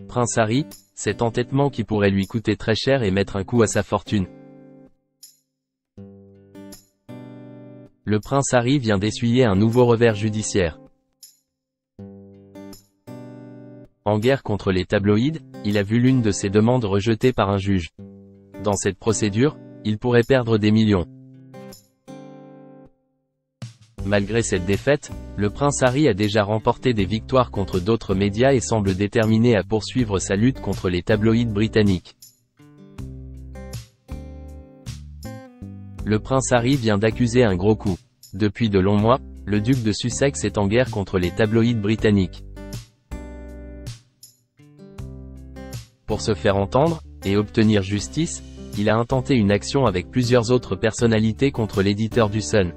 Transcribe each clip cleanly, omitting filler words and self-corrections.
Prince Harry, cet entêtement qui pourrait lui coûter très cher et mettre un coup à sa fortune. Le prince Harry vient d'essuyer un nouveau revers judiciaire. En guerre contre les tabloïds, il a vu l'une de ses demandes rejetée par un juge. Dans cette procédure, il pourrait perdre des millions. Malgré cette défaite, le prince Harry a déjà remporté des victoires contre d'autres médias et semble déterminé à poursuivre sa lutte contre les tabloïds britanniques. Le prince Harry vient d'accuser un gros coup. Depuis de longs mois, le duc de Sussex est en guerre contre les tabloïds britanniques. Pour se faire entendre, et obtenir justice, il a intenté une action avec plusieurs autres personnalités contre l'éditeur du Sun.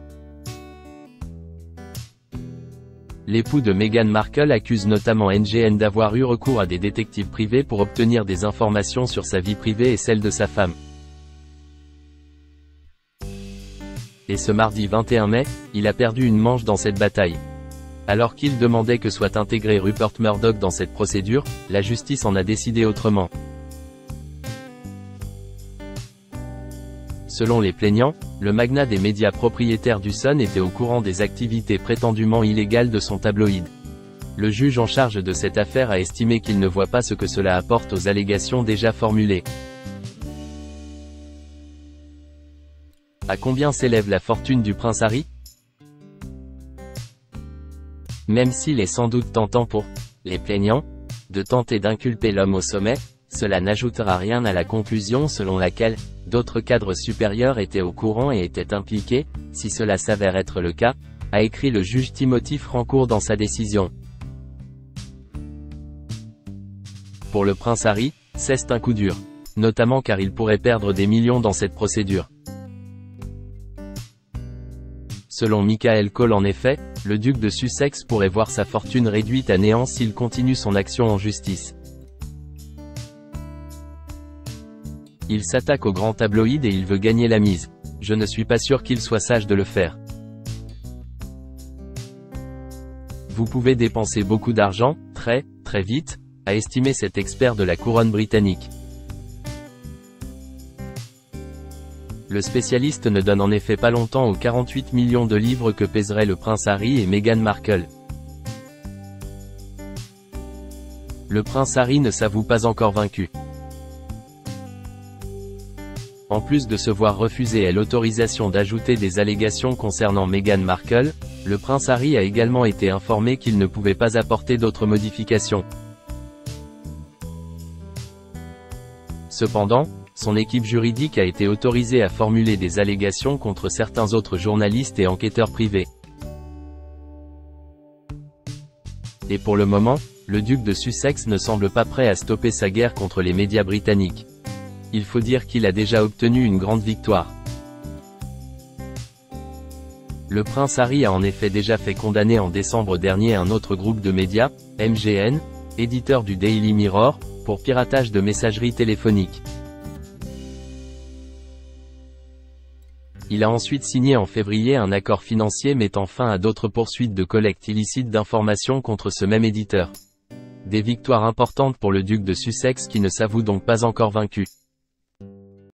L'époux de Meghan Markle accuse notamment NGN d'avoir eu recours à des détectives privés pour obtenir des informations sur sa vie privée et celle de sa femme. Et ce mardi 21 mai, il a perdu une manche dans cette bataille. Alors qu'il demandait que soit intégré Rupert Murdoch dans cette procédure, la justice en a décidé autrement. Selon les plaignants, le magnat des médias propriétaire du Sun était au courant des activités prétendument illégales de son tabloïd. Le juge en charge de cette affaire a estimé qu'il ne voit pas ce que cela apporte aux allégations déjà formulées. À combien s'élève la fortune du prince Harry? Même s'il est sans doute tentant pour les plaignants de tenter d'inculper l'homme au sommet, cela n'ajoutera rien à la conclusion selon laquelle d'autres cadres supérieurs étaient au courant et étaient impliqués, si cela s'avère être le cas, a écrit le juge Timothy Francourt dans sa décision. Pour le prince Harry, c'est un coup dur, notamment car il pourrait perdre des millions dans cette procédure. Selon Michael Cole en effet, le duc de Sussex pourrait voir sa fortune réduite à néant s'il continue son action en justice. Il s'attaque au grand tabloïd et il veut gagner la mise. Je ne suis pas sûr qu'il soit sage de le faire. Vous pouvez dépenser beaucoup d'argent, très vite, a estimé cet expert de la couronne britannique. Le spécialiste ne donne en effet pas longtemps aux 48 millions de livres que pèseraient le prince Harry et Meghan Markle. Le prince Harry ne s'avoue pas encore vaincu. En plus de se voir refuser l'autorisation d'ajouter des allégations concernant Meghan Markle, le prince Harry a également été informé qu'il ne pouvait pas apporter d'autres modifications. Cependant, son équipe juridique a été autorisée à formuler des allégations contre certains autres journalistes et enquêteurs privés. Et pour le moment, le duc de Sussex ne semble pas prêt à stopper sa guerre contre les médias britanniques. Il faut dire qu'il a déjà obtenu une grande victoire. Le prince Harry a en effet déjà fait condamner en décembre dernier un autre groupe de médias, MGN, éditeur du Daily Mirror, pour piratage de messagerie téléphonique. Il a ensuite signé en février un accord financier mettant fin à d'autres poursuites de collecte illicite d'informations contre ce même éditeur. Des victoires importantes pour le duc de Sussex qui ne s'avoue donc pas encore vaincu.